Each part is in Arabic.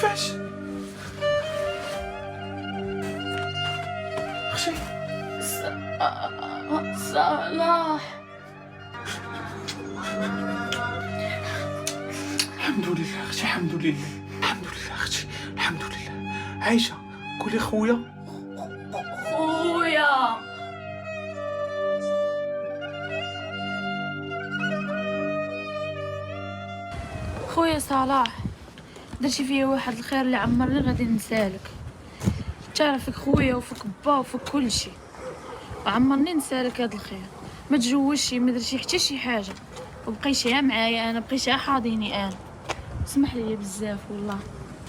كيفاش اختي؟ صلاح. الحمد لله اختي، الحمد لله، الحمد لله اختي، الحمد لله. عايشه قولي خويا. خويا خويا صلاح، درتي فيا واحد الخير اللي عمرني غادي ننسالك. تعرفك خويا وفيك با وفيك كل شيء، وعمرني نسالك هذا الخير. ما تجوزشي، ما درتي حتى شي حاجه، وبقيتي معايا انا، بقيتي حاضيني انا. اسمح لي بزاف والله.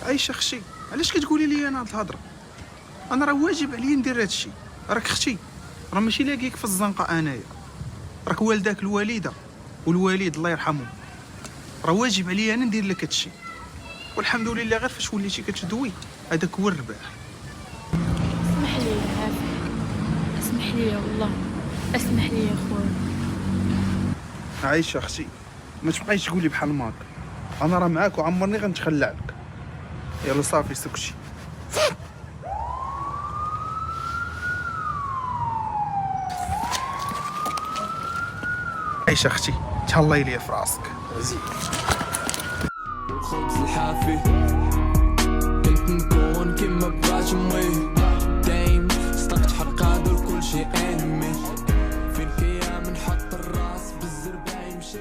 عايشه اختي، علاش كتقولي لي انا هاد الهضره؟ انا راه واجب عليا ندير هاد الشيء. راك اختي، راه ماشي لاقيك في الزنقه انايا، راك والداك الوالده والوالد الله يرحمهم. راه واجب عليا انا ندير لك هاد الشيء، والحمد لله غير فاش وليتي كتدوي هذاك هو الرباح. اسمح لي عافاك، اسمح لي والله، اسمح لي يا خويا. عايشه اختي، ما تبقايش تقولي بحال ماك، انا راه معاك وعمرني غنتخلى عنك. يلا صافي سكتي. عايشه اختي، تهلاي ليا في راسك. والخبز الحافي كنت نكون كيما باجموي دايم صدقت حق قادر كل شي انمي في الكيام نحط الراس بالزربة يمشي.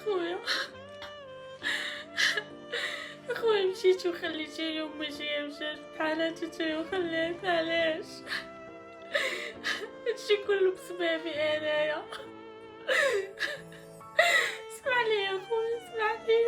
خويا خويا، مشيتي وخليتيني وماشي مشات بحال هاتي وخليت. علاش هادشي كله بسببي انايا؟ اسمع لي يا خويا، اسمع لي.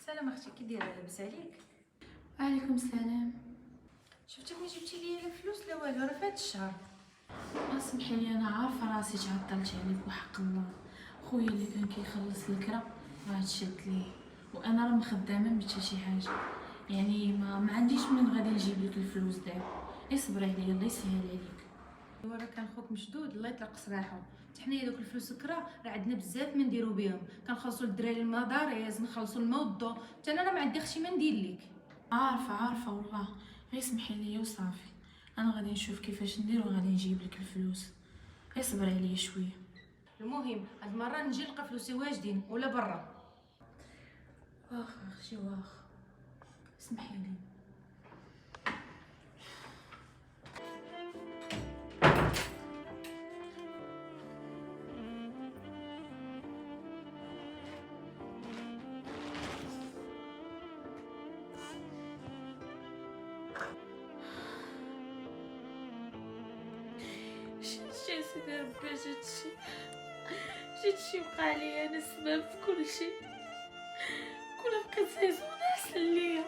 سلام اختي، كي دايره؟ لاباس عليك؟ وعليكم السلام. شفتك ما جبتي لي الفلوس لا والو، راه فات الشهر. اسمحي لي، انا عارفه راسي تعطلت عليك وحق الله. خويا اللي كان كيخلص الكرا راه تشد ليه، وانا راه مخدامه ما حتى شي حاجه، يعني ما عنديش من غادي نجيب لك الفلوس دابا. اصبري عليا، الله يسهل عليك. ايوا راه كان خوك مشدود، الله يطلق سراحو. حتى حنايا دوك الفلوس كرا راه عندنا بزاف ما نديرو بهم، كنخلصوا للدراري المدارس، نخلصوا الماء والضو، حتى انا راه ما عندي اختي ما ندير لك. عارفه والله، غير سمحي لي وصافي. انا غادي نشوف كيفاش ندير وغادي نجيب لك الفلوس. اصبري عليا شويه. المهم هاد المره نجي نلقى فلوسي واجدين ولا برا. واخا اختي واخا، اسمحي لي. يا ربي جيتشي وقع لي انا السبب في كل شيء. كون بقيت سيزون احسن ليا.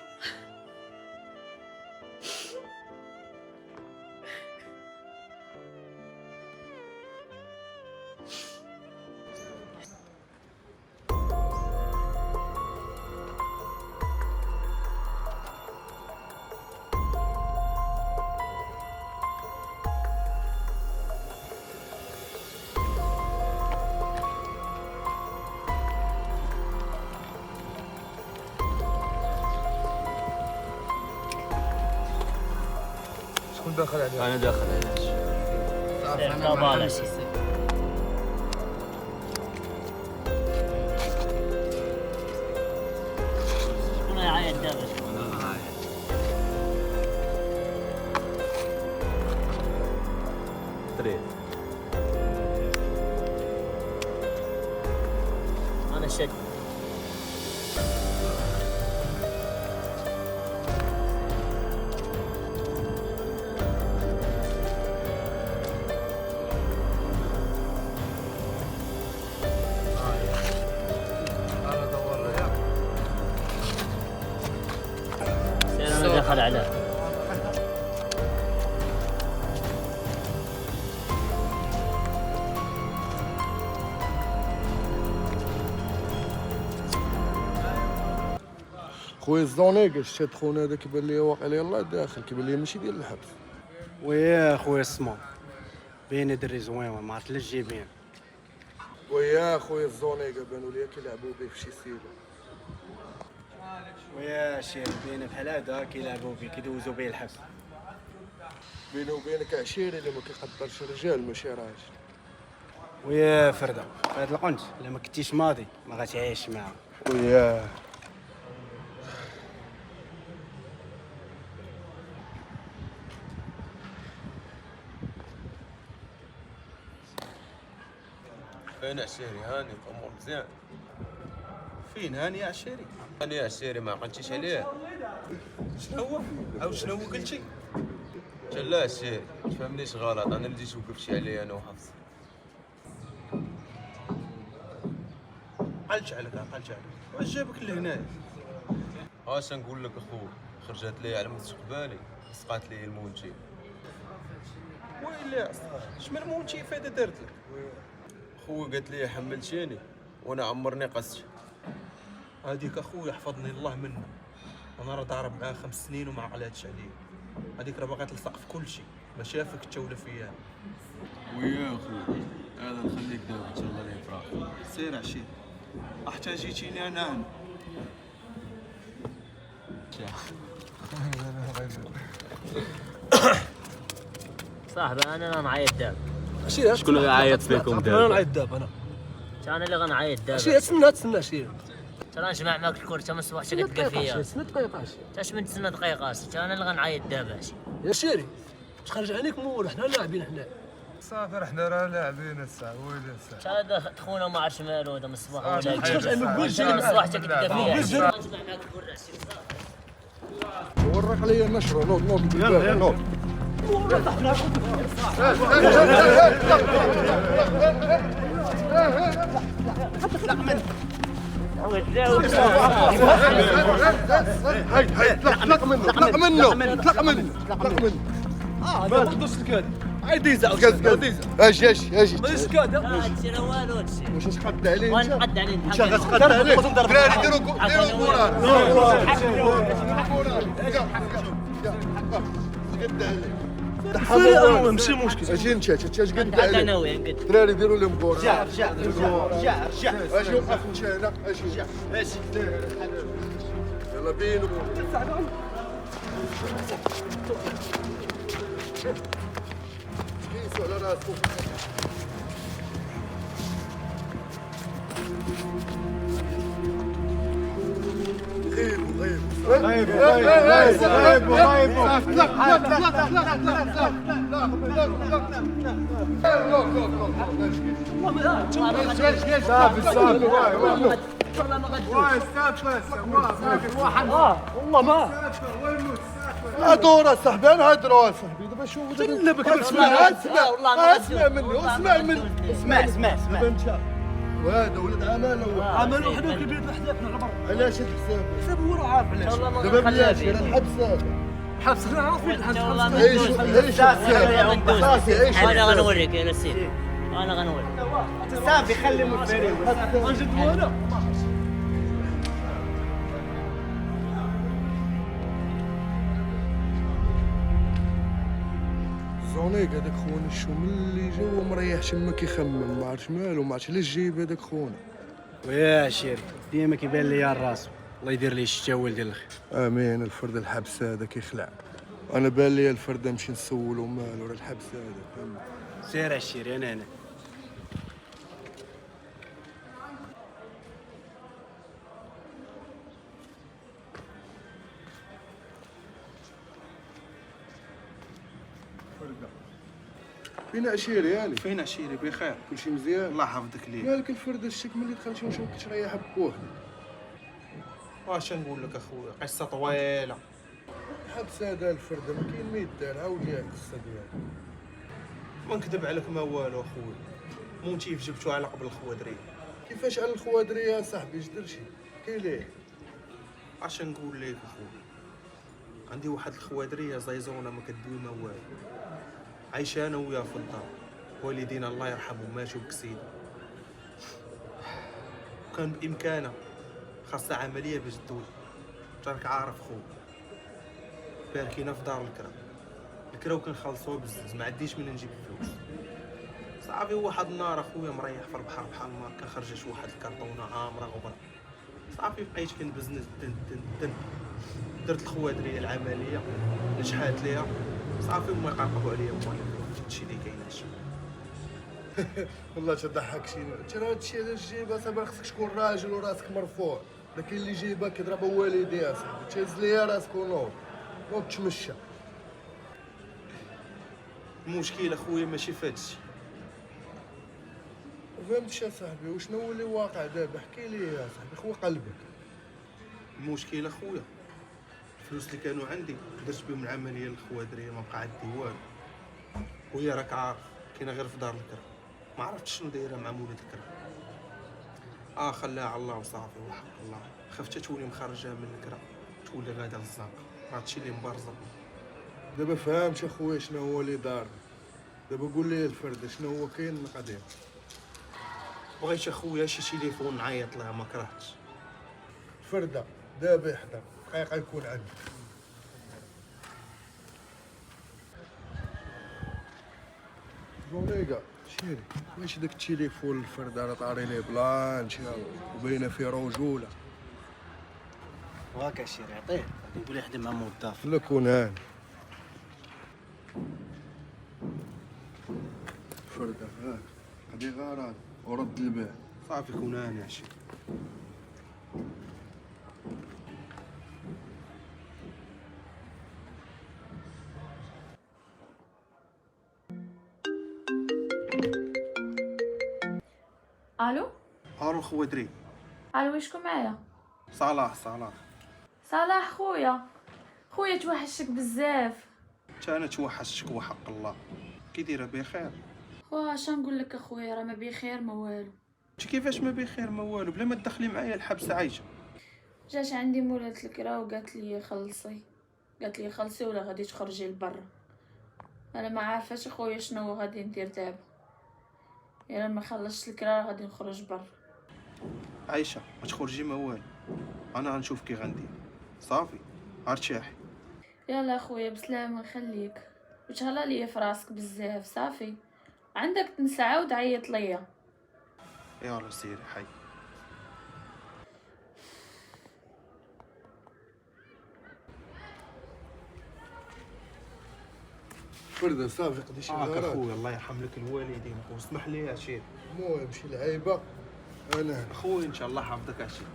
شكون داخل عليك؟ انا داخل عليك. أنا طبالة شكون يعيط دابا؟ شكون يعيط؟ طريق انا شد. انا داخل عليه. خويا الزونيق شاد خونا هذا كيبان لي واقع لي يلاه داخل، كيبان لي ماشي ديال الحبس. ويا خويا السمو بين دري زوين ما عرفتليش جايبين. ويا خويا الزونيق بانوا لي كيلعبوا به في شي سيلو. ويا شيخ بين بحال هذا كيلعبوا بيه كيدوزوا بيه الحبس. بيني وبينك عشيري اللي ما كيقدرش رجال ماشي راجل. ويا فرده في هذا القنت الا ما كنتيش ماضي ما غاتعيش معاه. ويا فين عشيري؟ هاني الامور مزيان. فين هاني يا عشيري؟ هاني عشيري ما عقلتيش عليه. شنو هو؟ او شنو هو قلتي؟ لا عشيري تفهمنيش غلط، انا اللي جيت وقفتي عليه انا وحفص. عقلت عليك واش جابك لهنايا؟ اش نقول لك اخو، خرجت لي على مستقبالي سقات لي المونتي. ويلي شمن مونتي فايده دارت لك؟ خويا قالت لي حملتيني وانا عمرني قصت. هذيك اخويا حفظني الله منها. انا راه ضارب معاه 5 سنين وما عقلاتش عليه. هذيك راه باغا تلصق في كل شيء، ما شافك حتى ولا فيا. ويا اخويا هذا نخليك دابا تشغل لي فراغ. سير عشيري حتى جيتيني انا صاحبي انا نعيط دابا. شكون اللي غيعيط فيكم دابا؟ انا نعيط دابا انا اللي غنعيط دابا. تسنى شي ترى نجمع معاك الكل حتى من الصباح حتى كتلقى فيا. تسنى دقيقه حتى من تسنى دقيقات انا اللي غنعيط دابا. يا شيري تخرج عليك مول حنا لاعبين حنا. صافي حنا راه لاعبين الساعه ويلي الساعه. هذا خونا ما عرفش مالو هذا من الصباح ولا تخرج عليك من الصباح حتى كتلقى فيا. نجمع معاك الكل ورق عليا النشره نوض نوض. اطلق منه ما تقدرش الكاد عادي يزعل اجي ماشي كاد هادشي راه والو هادشي. واش تقد عليه وانا نقد عليه انت غتقد عليه دراري ديروا مورال قد عليه ماشي مشكل اجي انت قد نقد عليه انا ويا نقد. دراري ديروا لهم مورال رجع اجي وقف انت هنا اجي يلا بينو قيسوا على راسكم والله ما هادورا صاحبي انا هادروا صاحبي دابا شوف جنبك اسمع والله ما اسمع مني اسمع مني اسمع انت وهذا ولد عمانه عمل وحده كبير لحداكنا على برا. علاش هاد الحساب حساب هو راه عارف ان علاش. شاء الله ما دابا بلاش نخليها انا الحبس هذا حبس احنا عارفين الحبس. ان شاء الله ما عيش ندوز. عيش صافي عيش انا غنوريك يا نسيم، انا غنوريك. صافي خلي مفيري ما جد وانا. زونيك هذاك خونا الشو ملي جا هو مريح تما كيخمم ما عرفتش مالو ما عرفتش علاش جايب هذاك خونا. ويا شيري ديما كيبان لي راسو، الله يدير ليه الشتا ولدي الخير. امين. الفرد الحبس هذا كيخلع، انا بان لي الفرد نمشي نسولو مالو راه الحبس هذا فهمت. سير الشيري انا هنا. فين عشيري يعني؟ فين عشيري؟ بخير كلشي مزيان؟ الله يحفظك ليه. مالك الفرد الشك ملي دخلتي واش ممكن تريح بوحدك؟ واش نقول لك اخويا، قصه طويله. الحبس هذا الفرد ما كاين ما يدار، عاود لي القصه ديالك. ما نكذب عليك ما والو اخويا، موتيف جبتو على قبل الخوادريه. كيفاش على الخوادريه يا صاحبي اش درتي؟ كاين ليه؟ اش نقول لك اخويا، عندي واحد الخوادريه زيزونه ما كدوي ما والو، عايشه انا وياه في الدار، والدينا الله يرحمهم ماتوا بكسيده، وكان بامكانها خاصها عمليه باش تدوي. راك عارف خويا باركينا في دار الكرا وكنخلصوها بزز، ما عنديش من نجيب الفلوس. صافي واحد النهار اخويا مريح في البحر بحال ما كنخرجش واحد الكرتونه عامره غبره. صافي بقيت كنبزنس دن درت الخوادريه العمليه نجحات ليها. صافي هما يقرقبوا عليا هادشي اللي كاين هادشي. والله تضحك شي انت راه هادشي علاش جايبها صاحبي خصك تكون راجل وراسك مرفوع. لكن اللي جايبها كيضرب والديها صاحبي تهز ليا راسك ونوض تمشى. المشكل اخويا ماشي في هادشي. فهمتش يا صاحبي وشنو هو اللي واقع دابا؟ احكي لي يا صاحبي خو قلبك. المشكل اخويا الفلوس اللي كانوا عندي درت بهم العمليه للخوادريه، ما بقى عندي والو، وهي راك عارف كاينه غير في دار الكرا، ما عرفتش شنو دايره مع مولد الكرا. خلاها على الله وصافي وحق الله. خفت تولي مخرجه من الكرا تولي غادا للزنقه، هادشي اللي مبرزق. دابا فهمت اخويا شنو هو اللي دار. دابا قول لي الفرد شنو هو كاين القضيه. بغيت اخويا شي تليفون نعيط لها ما كرهتش. الفرده دابا يحضر دقيقه يكون عندك. زونيكا شيري واش داك التليفون الفرده راه طاري ليه بلانش وباينه فيه رجوله. وهاكا شيري عطيه غادي نقول يخدم مع موظف. لا كون هاني فرده هاك هادي غرض ورد البال. صافي كون هاني عشي. الو هارون خوادري. الو ويشكون معايا؟ صلاح صلاح خويا توحشك بزاف. تا انا توحشتك وحق الله. كي دايره بخير؟ خويا اش نقول لك اخويا، راه ما بخير ما والو. انت كيفاش ما بخير ما والو بلا ما تدخلي معايا الحبس عايشه؟ جات عندي مولات الكرا وقالت لي خلصي ولا غادي تخرجي لبرا. انا ما عارفاش اخويا شنو غادي ندير دابا. الا ما خلصت الكرا غادي نخرج برا. عايشه ما تخرجي ما والو، انا غنشوف كي غندير. صافي ارتاحي. يلا اخويا بسلامه نخليك، وتهلا ليا في راسك بزاف. صافي عندك تنسى عاود عيط ليا. يلا سيري حي. فرده صافي قضي شي غلط. اخويا الله يرحم لك الوالدين واسمح لي عشير. المهم شي لعيبه انا اخويا ان شاء الله حافظك عشير.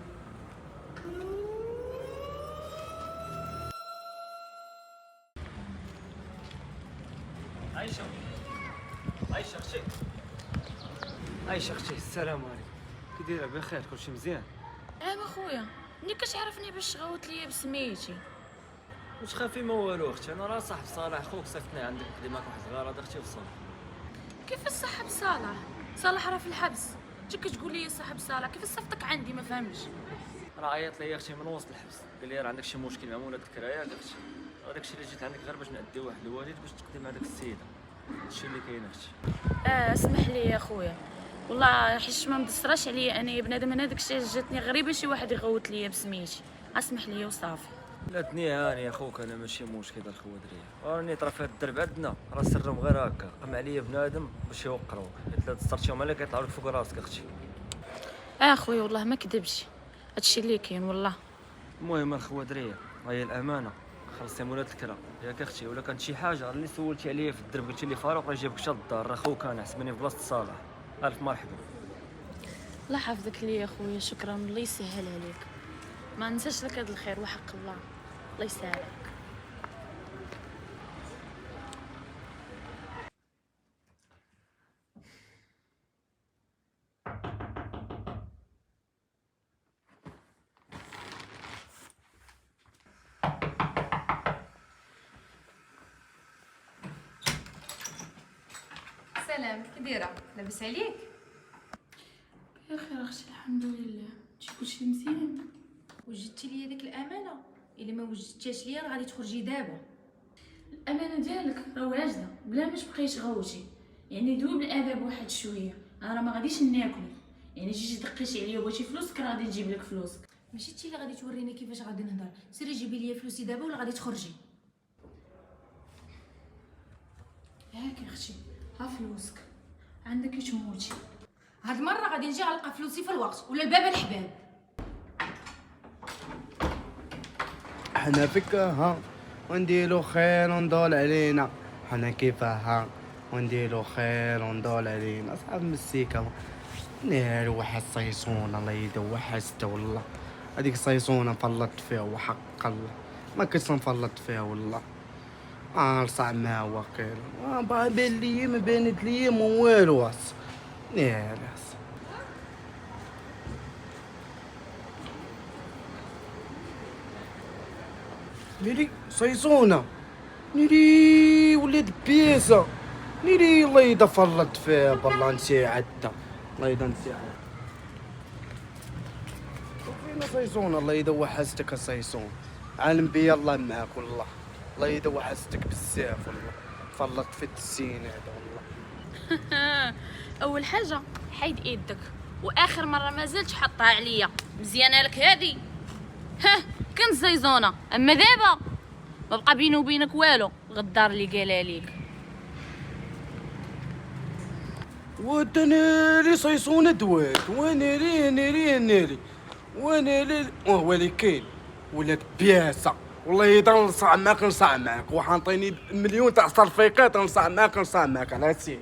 عايشه اختي السلام عليكم. كي دايره؟ بخير كلشي مزيان؟ اخويا ملي كتعرفني باش تغوت ليا بسميتي؟ واش خافي ما والو اختي، انا راه صاحب صالح خوك صيفطني عندك نقضي معاك واحد الغرض اختي في الصالح. كيف صاحب صالح؟ صالح راه في الحبس. انت كتقول لي صاحب صالح، كيف صيفطك عندي؟ ما فهمتش. راه عيط لي اختي من وسط الحبس، قال لي راه عندك شي مشكل مع مولات الكرايه اختي، هذاك الشيء اللي جيت عندك غير باش نأدي واحد الوالد باش تقضي مع داك السيده. هادشي اللي كاين اختي. اسمح لي يا خويا، والله حيت ما مدسراش عليا انا بنادم. انا داك الشيء جاتني غريبه شي واحد يغوت ليا بسميتي. اسمح لي وصافي. لا تنيهاني يا خوك، انا ماشي مشكل ديال الخوادريه، راني طرا في هاد الدرب عندنا راه سرهم غير هكا، قام عليا بنادم باش يوقروك، الا دسترتيهم عليك يطلعوا لك فوق راسك اختي. خويا والله ما كذبش، هادشي اللي كاين والله. المهم الخوادريه هي الامانه، خلصتي مولات الكرا ياك اختي، ولا كانت شي حاجه اللي سولتي عليا في الدرب قلتي لي فاروق راه جابك شاد الدار، راه خوك انا حسبني في بلاصه صالح. الف مرحبا. الله يحفظك لي يا خويا، شكرا، الله يسهل عليك. ما ننساش لك هذا الخير وحق الله، الله يسهلك. سلام، كي دايره؟ لاباس عليك؟ بخير اختي الحمد لله. انتي كلشي مزيان؟ وجدتي لي ديك الامانه؟ الا ما وجدتيهاش ليا راه غادي تخرجي دابا. الامانه ديالك راه واجده بلا ما تبقيش غوتي، يعني دوي بالادب واحد شويه. انا راه ما غاديش ناكل، يعني جيتي دقيتي عليا وبغيتي فلوسك راه غادي نجيب لك فلوسك. ماشي انتي اللي غادي توريني كيفاش غادي نهضر، سيري جيبي لي فلوسي دابا ولا غادي تخرجي. هاك اختي، ها فلوسك عندك تموتي. هاد المره غادي نجي غنلقى فلوسي في الوقت ولا الباب الحباب. حنا فكها ونديرو خير وندول علينا، حنا كيفها ونديرو خير وندول علينا. صعب مسيكه نير واحد صيصونه الله يدوح حسته والله، هذيك صيصونه فلطت فيها وحق الله ما كنت نفلط فيها والله. صعب ما هو خير، بان لي ما بانت لي ما والو نير. نيري صيصونة، نيري ولاد بياسة، نيري الله يدا فرط فيها بالله نسي عدا، الله يدا نسي عدا. وفينا صيصونة الله يدا وحزتك الصيصون، عالم بيا الله معاك والله، الله يدا وحزتك بزاف والله، فرط في التسين هذا والله. اول حاجه حيد ايدك، واخر مره ما زلت حطها عليا مزيانه لك هذه. كنت زيزونه، اما دابا ما بقى بيني وبينك والو، غدار اللي قالها ليك. ودنيري صيصونة دوات، ونيري نيري نيري ونيري وهو كاين ولاد بياسة، والله يدا نصع معاك وحنطيني مليون تاع صرفيقات نصع معاك على سي.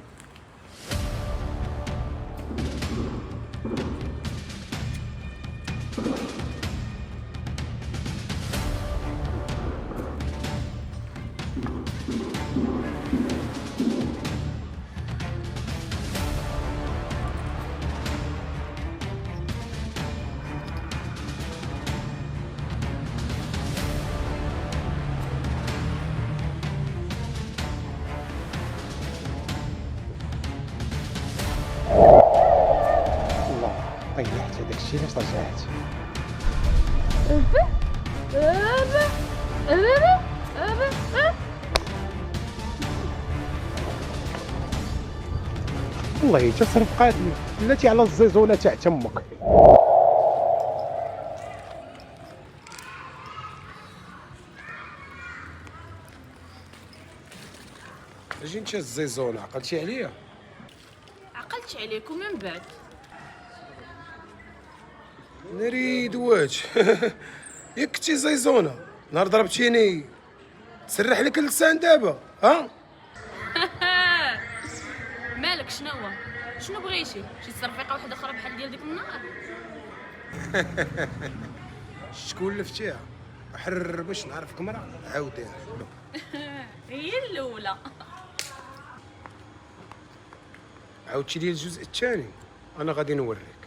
طيحت هذاك الشيء علاش رجعت. والله حتى صرفقاتني بلاتي على الزيزونه تاع تمك. اجي انت الزيزونه عقلتي عليا؟ عقلت عليك ومن بعد ناري دوات. ياك كنتي زيزونه نهار ضربتيني تسرح لك اللسان دابا ها. مالك شنو بغيتي؟ شي صرفيقه واحده اخرى بحال ديال ديك النهار؟ شكون لفتيها حرر باش نعرفك مرة عاوديها. هي الاولى. عاودتي لي الجزء الثاني انا غادي نوريك.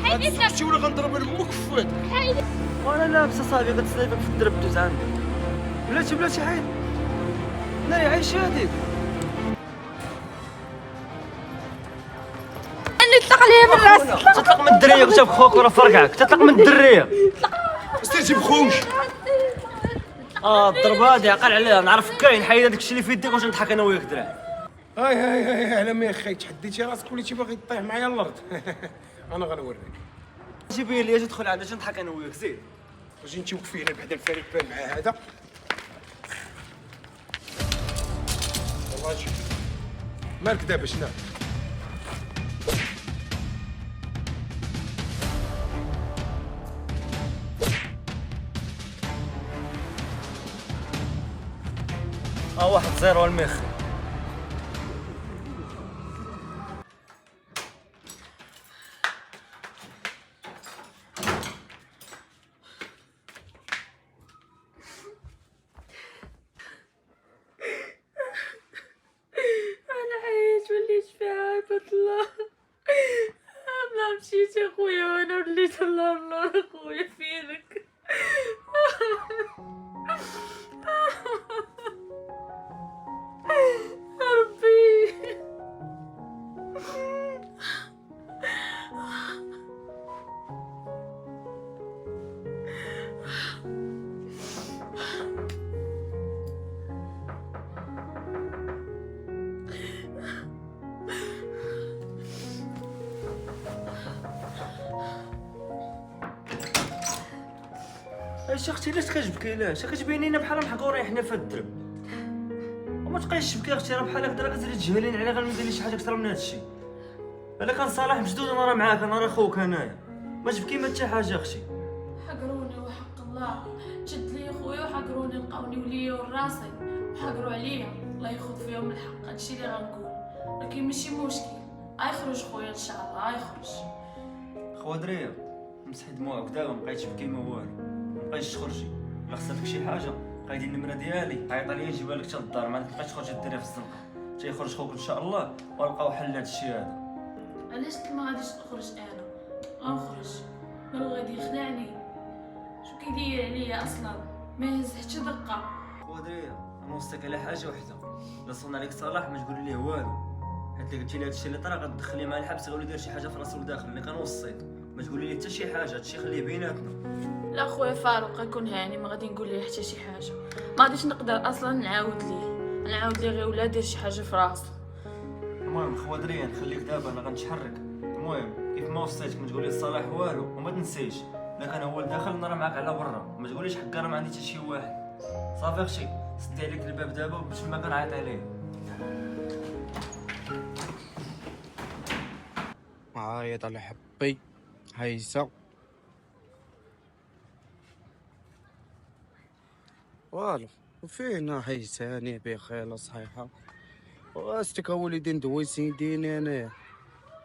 حيد شفتي ولا غنضرب لامك في فواتك. وانا لابس اصاحبي كتصايبك في الدرب دوز عندي. بلاتي حيد. لا عايش هاديك. نطلق عليها من راسك. تطلق من الدريه قلت لك خوك وراه فرقعك. تطلق من الدريه. استرتي بخوك. الضرب هادي عقل عليها نعرف كاين حيد هذاك الشيء اللي في يديك واش نضحك انا وياك دراري. هاي على ما اخي تحديتي راسك وليتي باغي طيح معايا الارض. انا غنوريك. جيبي لي اجي ادخل عندها اجي نضحك انا وياك زيد. واش انت وقفي هنا بعدا الفريق بان مع هذا. والله شوف مالك دابا شنو؟ واحد زيرو الميخ. انا عايش وليت في عافية الله. ما مشيت يا خويا وانا وليت الله خويا فينك. ربي اش اختي علاش كتبكي علاش كتبينينا بحال محقورين حنا في الدرب وما تبقايش تبكي اختي راه بحال هكذا كتزيد تجهلين على غير ندير لي شي حاجه اكثر من هذا الشيء الا كان صالح مشدود انا راه معاك انا راه خوك انايا ما تبكي ما حتى حاجه اختي حقروني وحق الله شد لي خويا وحقروني لقاوني وليا وراسي وحقروا عليا الله ياخذ فيهم الحق هادشي اللي غنقول ولكن ماشي مشكل غيخرج خويا ان شاء الله غيخرج. خوا دريه مسحي دموعك دابا مابقيتش تبكي ما والو مابقيتش تخرجي الا خصك شي حاجه قايدي النمره ديالي عيط ليا نجيبها لك حتى للدار ما تبقاش تخرجي ديريها في الزنقه تيخرج خوك ان شاء الله ونلقاو حل لهذا الشيء هذا. علاش ما غاديش نخرج انا غنخرج مالو غادي يخدعني شو كيدير عليا اصلا ما يهز حتى دقه. خوا دريه نوصيك على حاجه وحده الا صون عليك صلاح ما تقولي ليه والو حيت اللي قلتي لي هادشي اللي طرا غتدخليه مع الحبس غير يدير شي حاجه في راسو لداخل اللي كنوصيك ما تقولي لي حتى شي حاجه هادشي خليه بيناتنا. لا خويا فاروق غيكون هاني ما غادي نقول ليه حتى شي حاجه ما غاديش نقدر اصلا نعاود ليه غير ولا دير شي حاجه في راسو. المهم خوا دريه نخليك دابا انا غنتحرك المهم كيف ما وصيتك ما تقولي لصلاح والو وما تنسيش الا كان هو لداخل انا راه معاك على برا ما تقوليش حكا راه ما عندي حتى شي واحد صافي اختي سدي عليك الباب دابا باش ما كنعيط عليه. عيط على حبي هيسا والو وفينا هيساني بخير صحيحة واستك وليدي ندوي سيديني انايا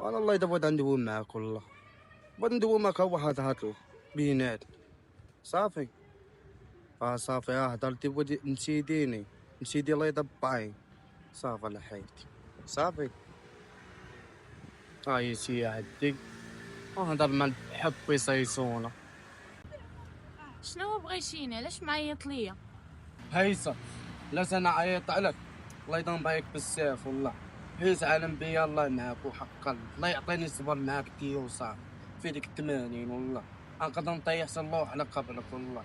وانا الله اذا بغيت ندوي معاك والله بغيت ندوي معاك واحد هاتو بينات صافي صافي هضرتي بغيتي نسيديني نسيدي الله يضبعين صافي على حياتي صافي يسي عدي وهضر مع حبي صيصونه. شنو بغيتيني علاش معيط ليا؟ هيثم لا انا عيط عليك الله يضم بيك بزاف والله هيس عالم بيا الله معاك وحقا الله يعطيني الصبر معاك دي وصافي في ديك 80 والله نقدر نطيح صلوح على قبلك والله.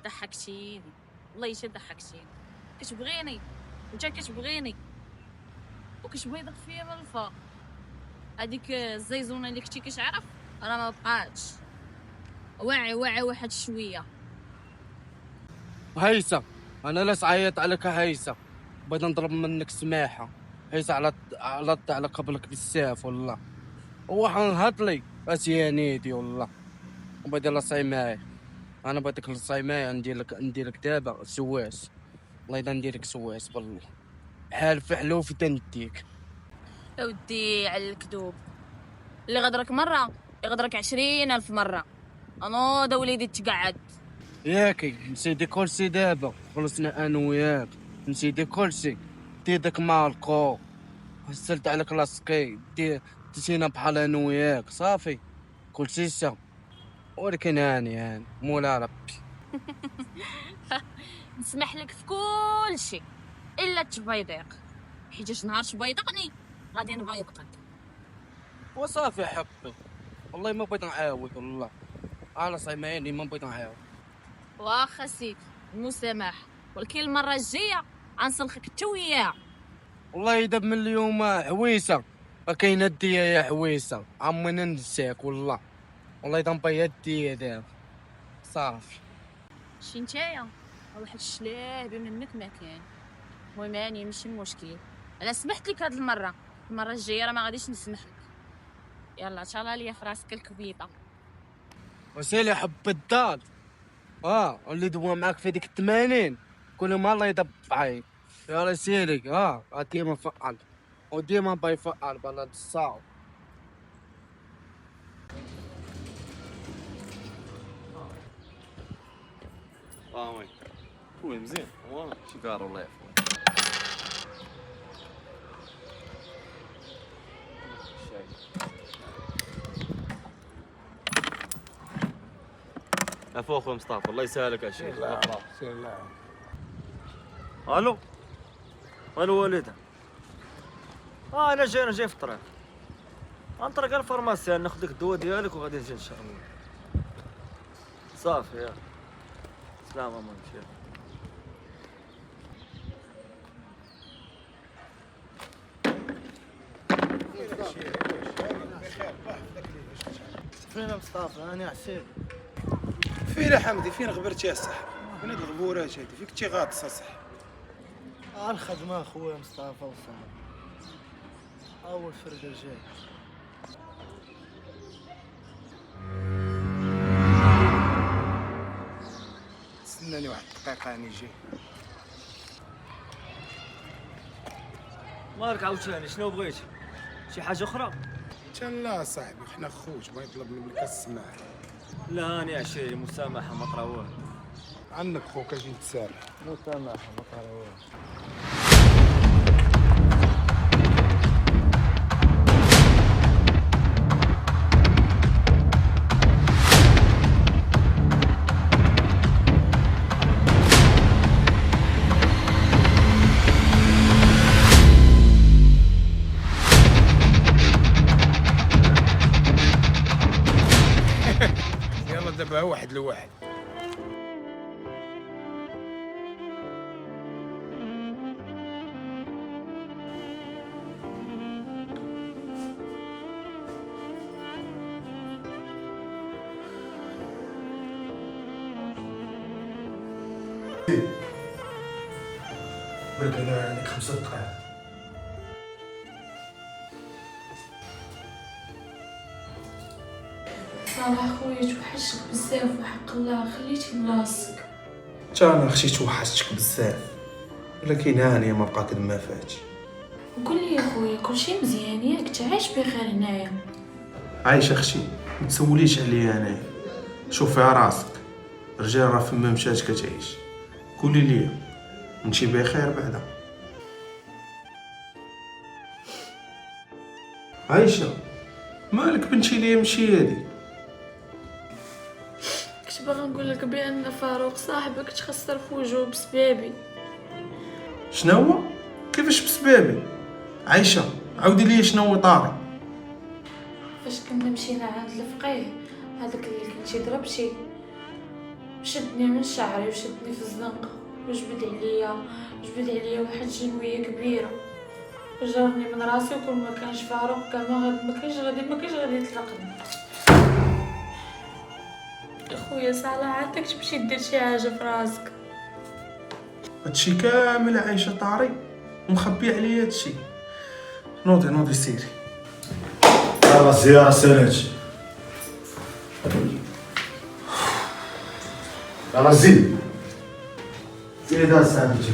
ضحكتيني والله حتى ضحكتيني كتبغيني انت كتبغيني وكتبغي يضغط فيا من الفوق هذيك الزيزونه اللي كنتي كتعرف انا ما بقاتش واعي واحد شويه. هيثم انا لا عيط عليك هيثم بغيت نضرب منك سماحه هيثم على قبلك بزاف والله هو نهض لي اسيانيدي والله وبغيت لا صيماي انا بغيتك للصيماي ندير لك دابا سواس الله يدا ندير لك سواس بالله حال فعلو في تنديك. ودي على الكذوب اللي غدرك مره يغدرك 20,000 مره انا دا وليدي تقعد ياكي نسيدي كلشي دابا خلصنا انا وياك نسيدي كلشي ديدك مالكو وسلت عليك لاصقي حطيتينا بحال انا وياك صافي كلشي سا، ولكن هاني مولا ربي. نسمح لك في كل شيء الا تبيضيق، حيت نهار تبيضقني غادي نبيضقك. وصافي حبي، والله ما بغيت نعاود، والله انا صايماني ما بغيت نعاود. واخا سيدي المسامحه، ولكن المره الجايه غنسلخك حتى وياه. والله داب من اليوم حويسه ما كاينه ديا يا حويسه، عمرنا ننساك والله اذا نبيض ديا دابا صافي. شي نتايا واحد الشلابي منك ما كان. المهم هاني ماشي مشكل، انا سمحت لك هاد المره الجايه راه ما غاديش نسمح لك. يلا تشالا ليا في راسك الكبيطه. وسيلي حب الدار اللي دوا معاك في ديك 80 كل ما الله يدب عينك يا رسيلك. ديما فعل وديما بيفعل بلد الصعب. وين خويا مزيان شي كار والله يعفو. عفوا خويا مصطفى الله يسهلك يا شيخ. سير الله. الو والوالده. انا جاي في الطريق، غنطرق على الفارماسيان ناخذ لك الدواء ديالك وغادي نجي ان شاء الله. صافي يلا سلام ماما مشي. فين مصطفى انا عسير؟ فين حمدي فين غبرتي الصح؟ فين هاد الغبورات هادي فيك تي غاطس صح؟ الخدمه خويا مصطفى وصافي، اول فرده جاي. استناني واحد الدقيقه راني جاي. مالك عاوتاني شنو بغيتي؟ شي حاجه اخرى؟ كان لا صاحبي حنا خوت ما يطلب منك السماح. لا هاني عشيري مسامحه ما طرا والو. عنك خوك اجي نتسامح. مسامحه ما طرا والو. يلا دابا واحد لواحد. برك انا عندك 5 دقائق. صراحة خويا توحشتك بزاف وحق الله خليتي بلاصتك. تا انا اختي توحشتك بزاف، ولكن هانيه ما بقى كد ما فاتش. وقول لي يا خويا كلشي مزيان ياك تعيش بخير هنايا؟ عايشه اختي ما تسوليش عليا انايا، شوفي راسك رجال راه فما مشات كتعيش. قولي لي انتي بخير بعدا؟ عايشه مالك بنتي ليا مشي هادي؟ كنت باغا نقول لك بان فاروق صاحبك تخسر في وجهه بسبابي. شنو هو؟ كيفاش بسبابي؟ عايشه عاودي لي شنو هو طاري. فاش كنا مشينا عند الفقيه هذاك اللي كنتي ضربتي شدني من شعري وشدني في الزنقه وجبد عليا واحد جنويه كبيره وجرني من راسي، وكل ما كانش فاروق كان ما كانش غادي يطلقني. خويا صلاح عندك تمشي دير شي حاجه في راسك. هادشي كامل عايشه طاري ومخبي عليا هادشي. نوضي سيري. يلا الزياره سالات. يلا زيد هذا الساعه تجي.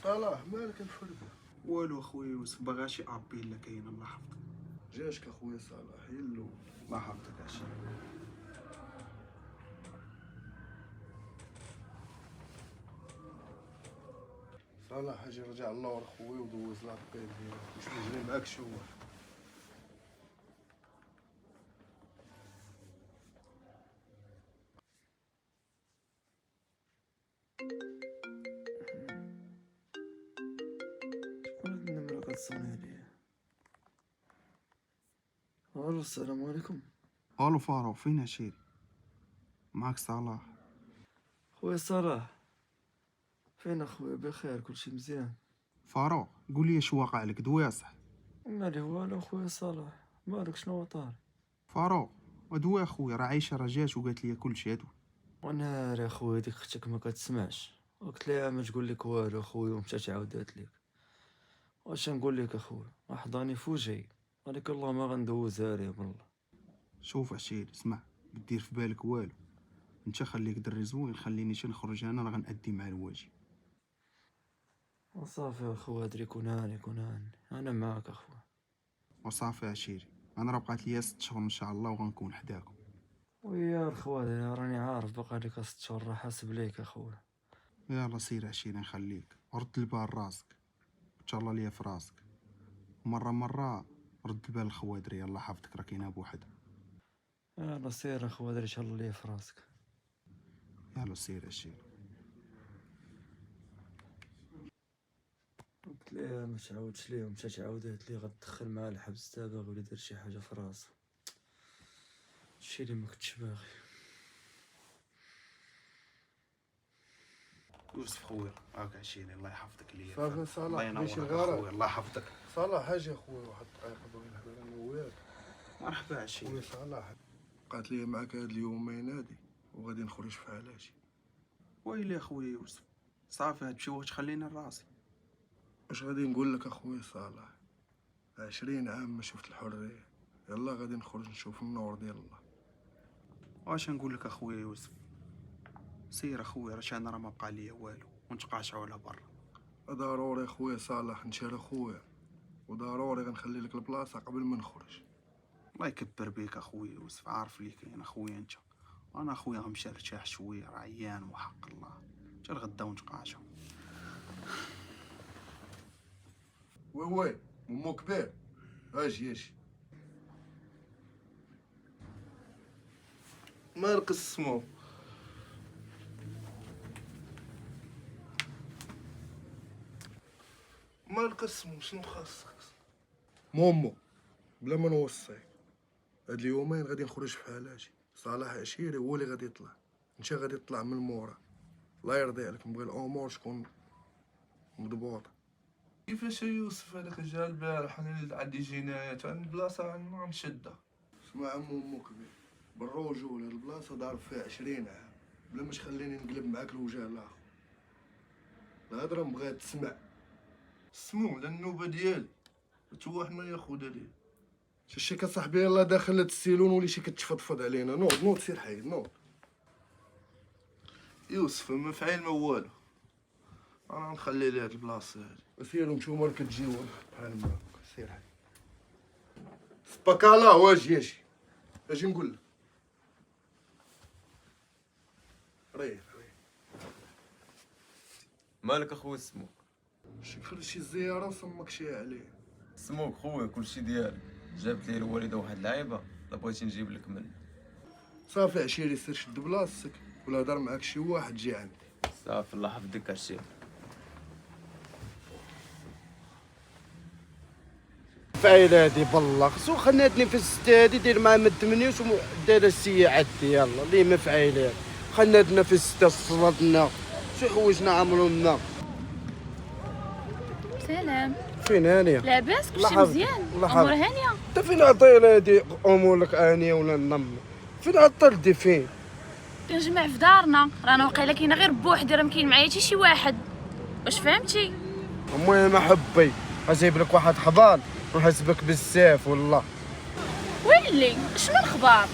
صلاح مالك الفرقة؟ والو اخويا يوسف، باغا شي ابي الا كاين الله يحفظك. جاشك اخويا صالح يلو. الله يحفظك عشي. صالح اجي رجع اللور خويا ودوز لها الطيب ديالك باش نجري معاك شي واحد. شكون هاد النمرة كتصوني عليا؟ الو السلام عليكم. الو فاروق، فين عشيري؟ معاك صلاح. خويا صلاح فين اخويا؟ بخير كلشي مزيان؟ فاروق قول لي شو واقع لك، دواسح؟ مالي والو خويا صلاح، مالك شنو طار؟ فاروق ودوي اخويا، راه عايشه رجات وقالت لي كلشي هادو. وانا يا خويا ديك اختك ما كتسمعش، قلت لها ما تقول لك والو اخويا ومشات عاودات لك. واش نقول لك اخويا، احضاني فوجي، ولكن الله ما غندوزها ليه بالله. شوف عشيري اسمع، دير في بالك والو، انت خليك دري زوين، خليني نخرج انا راه غنأدي مع الواجب. وصافي اخويا، ادري كوناني انا معاك اخويا. وصافي عشيري، انا راه بقات ليا 6 شهور ان شاء الله وغنكون حداكم. ويا الخوات راني عارف باقا لك 6 شهور، راه حاسب ليك اخويا. يلا سير عشيري نخليك، ورد البال راسك، تهلا ليا في راسك، مرة رد البال الخوادري، الله حافظك راه كاينه بوحدها. يلا سير اخويا، دري تهلا ليا في راسك. يلا سير عشيري. قلت ليها ما تعاودش ليه، ومشات عاودات لي غتدخل معاه الحبس دابا، ولا دار شي حاجه في راسو، هادشي اللي ما كنتش باغي. يوسف خويا هاك عشيري، الله يحفظك ليا. صافي صالح الله ينورك ماشي الغرض. اخويا، الله يحفظك. صالح اجي اخويا واحد الدقيقه بغي نهضر انا وياك. مرحبا عشيري. خويا صالح بقات لي معاك هاد اليومين هادي وغادي نخرج في علاجي. ويلي اخويا يوسف، صافي هادشي واش خلينا راسي. واش غادي نقول لك اخويا صالح، 20 عام ما شفت الحريه، يلا غادي نخرج نشوف النور ديال الله. واش نقول لك اخويا يوسف، سير اخويا، راه انا ما بقى ليا والو ونتقاشعوا على برا. ضروري اخويا صالح نشال اخويا، وضروري غنخلي لك البلاصه قبل ما نخرج. الله يكبر بيك اخويا يوسف، عارف لي كاين اخويا انت، انا اخويا غنمشي نرتاح شويه، راه عيان وحق الله، حتى الغدا ونتقاشعوا. وي مو كبير، اجي مالك السمو؟ مالك السمو؟ شنو خاصك؟ مومو بلا ما نوصيك، هاد اليومين غادي نخرج في علاجي. صالح عشيري هو اللي غادي يطلع، انت غادي تطلع من مورا. الله يرضي عليك، نبغي الامور تكون مضبوطه. كيفاش يوسف هذاك جا البارح انا عندي جنايات عند البلاصه غنشدها. اسمع مومو كبير، بالرجول هاد البلاصه ضارب فيها 20 عام، بلا ما تخليني نقلب معاك الوجه الاخر. الهضره مبغيها تسمع. سمو لا النوبه ديالي، حتى واحد ما ياخذها ليا. شي كصاحبي يلاه داخل السيلون ولي شي كتفضفض علينا. نوض سير حيد نوض. يوسف ما فعيل ما والو، انا نخلي ليه هاد البلاصه هادي. سيروا نتوما كتجيو بحال ما سير حيد. سباكالا واجي اجي نقول لك. ريح مالك اخويا سموك؟ شكل شي زياره وصمك شي عليه. سموك خويا كلشي ديالك، جابت لي الوالده واحد اللعيبه، لا بغيتي نجيب لك منه. صافي عشيري سير شد بلاصتك، ولا هضر معاك شي واحد جي عندي. صافي الله يحفظك عشيري. فايلادي بالله خصو خلاتني في الستادي دير مع ما تمنيوش داير السيا عدي يلا لي ما فعيلات خلاتنا في الستا صلاتنا شي حويجنا عمرنا. سلام. فين هانيه؟ لاباس كلشي مزيان؟ امور هانيه؟ انت فين عطيل هادي امورك هانيه ولا النم؟ فين عطل دي فين؟ كنجمع في دارنا، رانا وقيله كاينه غير بوحدي، راه مكاين معايا حتى شي واحد. واش فهمتي؟ المهم احبي اجيب لك واحد حبال ونحسبك بالسيف والله. ويلي شنو الخبار؟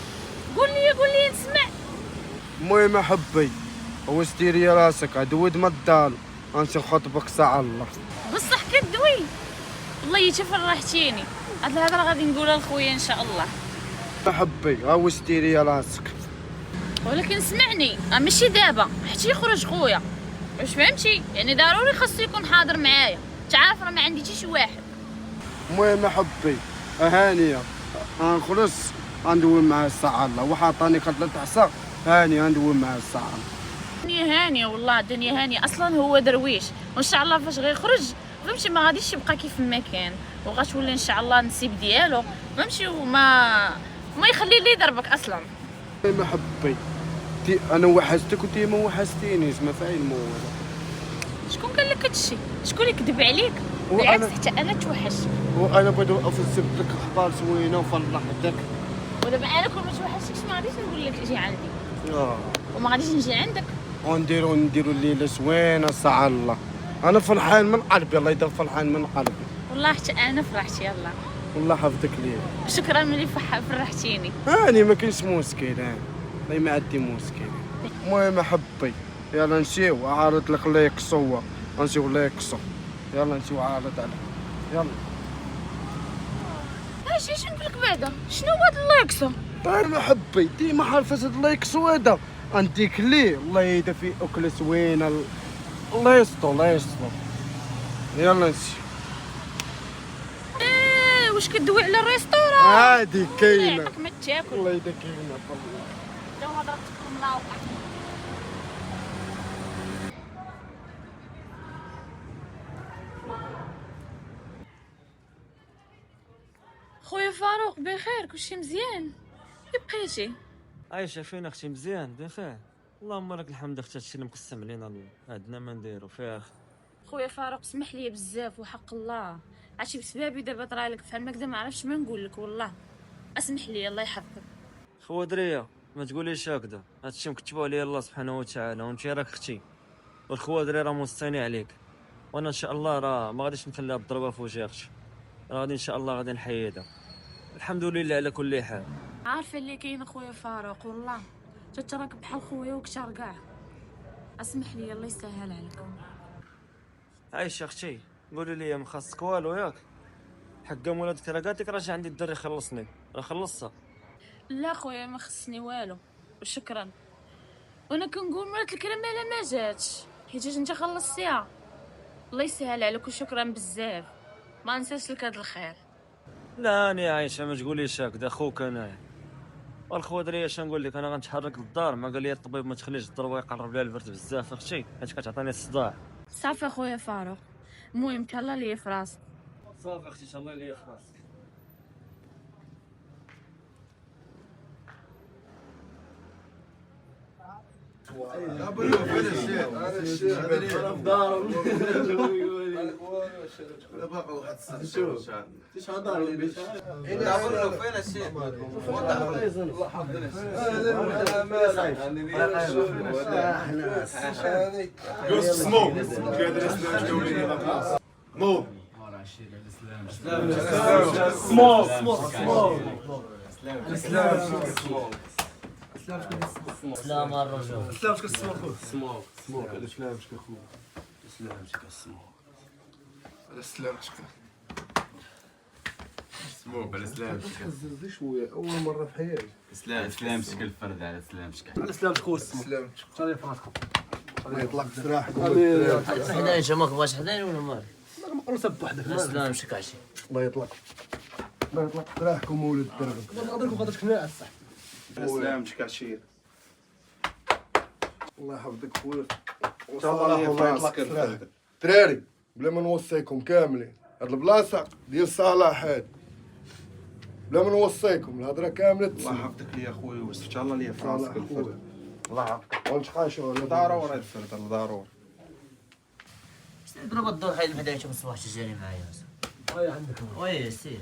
قول لي نسمع. المهم احبي هو ستيري راسك عاد ود ما الدار غنمشي نخطبك ساعه الله. بصح كدوي فرحتي والله حتى فرحتيني. هاد الهضره غادي نقولها لخويا ان شاء الله. محبي ها واش ديري راسك؟ ولكن سمعني ماشي دابا حتى يخرج خويا، واش فهمتي؟ يعني ضروري خاصو يكون حاضر معايا، تعرف راه ما عندي حتى شي واحد. المهم محبي هانيه غنخرج غندوي معاه الساعه الله وحاطاني كتله عصا هاني غندوي معاه الساعه. الدنيا هانيه والله، الدنيا هانيه اصلا. هو درويش وان شاء الله فاش غيخرج فهمتي ما غاديش يبقى كيف ما كان، وغتولي ان شاء الله النصيب ديالو فهمتي، وما يخلي لي يضربك اصلا. محبي انا وحشتك وانت ما وحشتينيش، ما فاين الموضوع. شكون قال لك هادشي؟ شكون اللي كذب عليك؟ بالعكس حتى انا توحشت، وانا بغيت نسيب لك اخبار زوينه وفرحتك. ودابا انا كون ما توحشتكش ما غاديش نقول لك اجي عندي وما غاديش نجي عندك. ونديرو الليله زوينه ساعه الله. انا فرحان من قلبي، الله يدير فرحان من قلبي. والله حتى انا فرحت يلا. والله حفظك ليا. شكرا ملي فرحتيني. هاني ما كاينش مشكل، هاني والله ما عندي مشكل. المهم احبي يلا نمشيو، عارض لك الله يقصوا، غنمشيو الله يقصوا. يلا نمشيو عارض عليك يلا. اش نقول لك بعدا؟ شنو هو هاد الله يقصو؟ طير محبي ديما حالفاش هاد الله يقصو هذا غنديك ليه الله يهدى فيه اكله زوينه. الله يستر الله يستر. يلا نمشي. واش كدوي على الريستوران؟ عادي كاينه. يعطيك ما تاكل. الله يهديك كاينه والله. لو هضرتكم ملاوقه. خويا فاروق بخير؟ كلشي مزيان؟ كي بقيتي؟ عايشه فين اختي؟ مزيان بخير اللهم لك الحمد. اختي هادشي اللي مقسم علينا الله عندنا ما نديرو فيها. خويا فاروق اسمح لي بزاف وحق الله، عرفتي بسبابي دابا طرا لك فحال هكذا ما عرفتش ما نقول لك والله. اسمح لي الله يحفظك. خو دريه ما تقوليش هكذا، هادشي مكتبو عليا الله سبحانه وتعالى، وانت راك اختي والخوا دري راه مستني عليك، وانا ان شاء الله راه ما غاديش نخليها بالضربه في وجهي اختي، راه غادي ان شاء الله غادي نحيدها. الحمد لله على كل حال. عارفه اللي كاين خويا فاروق والله تراك بحال خويا وكثر كاع. اسمح لي الله يسهل عليك. عايشه اختي قولي لي ما خاصك والو ياك؟ حقا ولادك راه قالت لك راجع عندي الدري خلصني، راه خلصها. لا خويا ما خصني والو وشكرا. وانا كنقول مرات الكريمه لا ما جاتش حيت انت خلصتيها. الله يسهل عليك وشكرا بزاف، ما نساش لك هذا الخير. لا انا عايشه ما تقوليش هكذا، خوك انايا والخوا دريه. اش نقول لك، انا غنتحرك للدار، ما قال لي الطبيب ما تخليش الضربه يقرب لها البرد بزاف اختي حيت كتعطيني الصداع. صافي خويا فاروق، المهم تهلا ليا في راسك. صافي اختي تهلا ليا في راسك. سلام الرجل. سلامتك السموك. سموك على سلامتك اخويا. سلامتك السموك. على سلامتك. سموك على سلامتك. تخزر شويه اول مره في حياتي. سلامتك الفرد على سلامتك. على سلامتك خويا السموك. سلامتك. تشري فراسكم. الله يطلق سراحك. حدايا انت ما كبغاش حدايا ولا مالك؟ ما نسب وحدك. سلامتك عشي. الله يطلق. الله يطلق سراحكم ولد الدرب. نقدركم خاطرك هنا الصح. على سلامتك عشير. الله يحفظك خويا. الله يطلق سراحك. دراري بلا ما نوصيكم كاملين هاد البلاصه ديال صلاح هاد، بلا ما نوصيكم الهضره كامله الله تسمع. يحفظك ليا خويا واستفتح الله ليا في راسك الفرد. الله يحفظك. ونتقاشوا على ضروري الفرد ضروري. ضرب الدور حيد حدايا انت ما تصبحش تجاني معايا. وي عندك وي سير.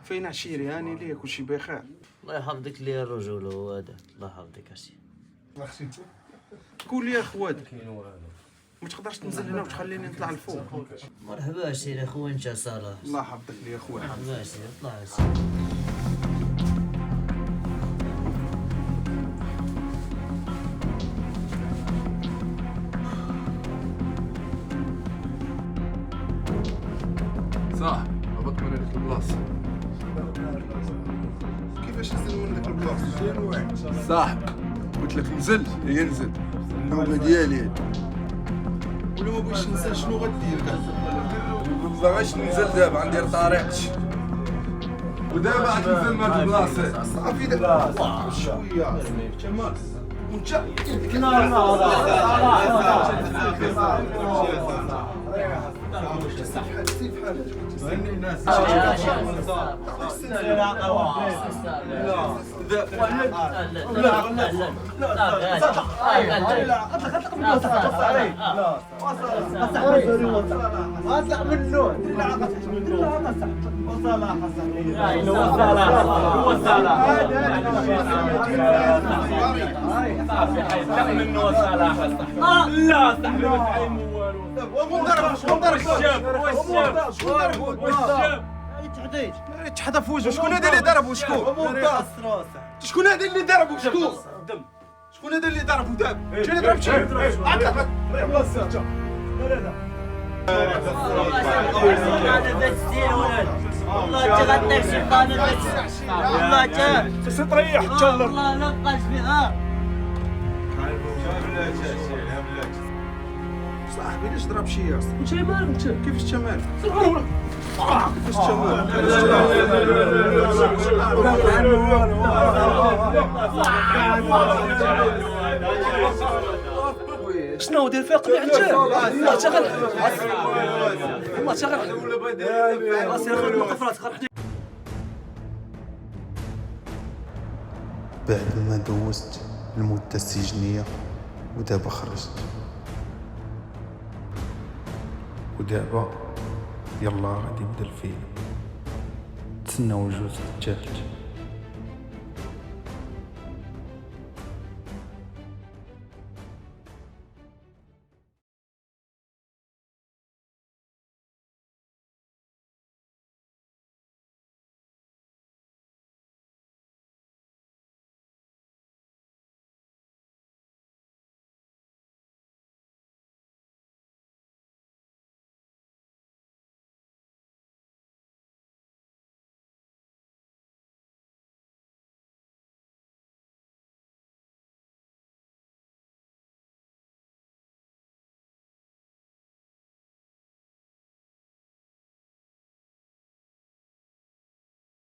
فين عشيري هاني ليا كلشي بخير. الله يحفظك لي الرجل هذا، الله يحفظك عشي. قول لي يا خواد ما تقدرش تنزل هنا وتخليني نطلع لفوق؟ مرحبا سير اخويا انت صالح. الله يحفظك لي يا خويا. مرحبا سير اطلع سير. صح هبط من هذيك البلاصه. كيفاش نزل من هذيك البلاصه؟ صاحبي قلت لك نزل هي نزل النوبه ديالي هادي. ولا ما بغيتش ننزل شنو غدير كاع؟ ما باغيش ننزل دابا عندي طريقتي ودابا عاد ننزل من هاد البلاصه صافي دابا شويه تمام وانت تحدى في وجهه. شكون هذا اللي ضربه؟ شكون هذا اللي ضربه؟ شكون هذا اللي ضربه دابا؟ شنو اللي ضرب شي؟ والله تغطي الشيطان والله تريح تشلر. والله نقص فيها. صاحبي ليش ضرب شي ياسر؟ انت مالك انت؟ كيفاش انت مالك؟ كيفاش تمام؟ شنو دير فيها قبيح انت؟ والله تغلق والله تغلق راسي خرج وقف راسك خرج. بعد ما دوزت المدة السجنية ودابا خرجت، ودابا يلا غادي يبدا الفيلم. تسناو الجزء الثالث.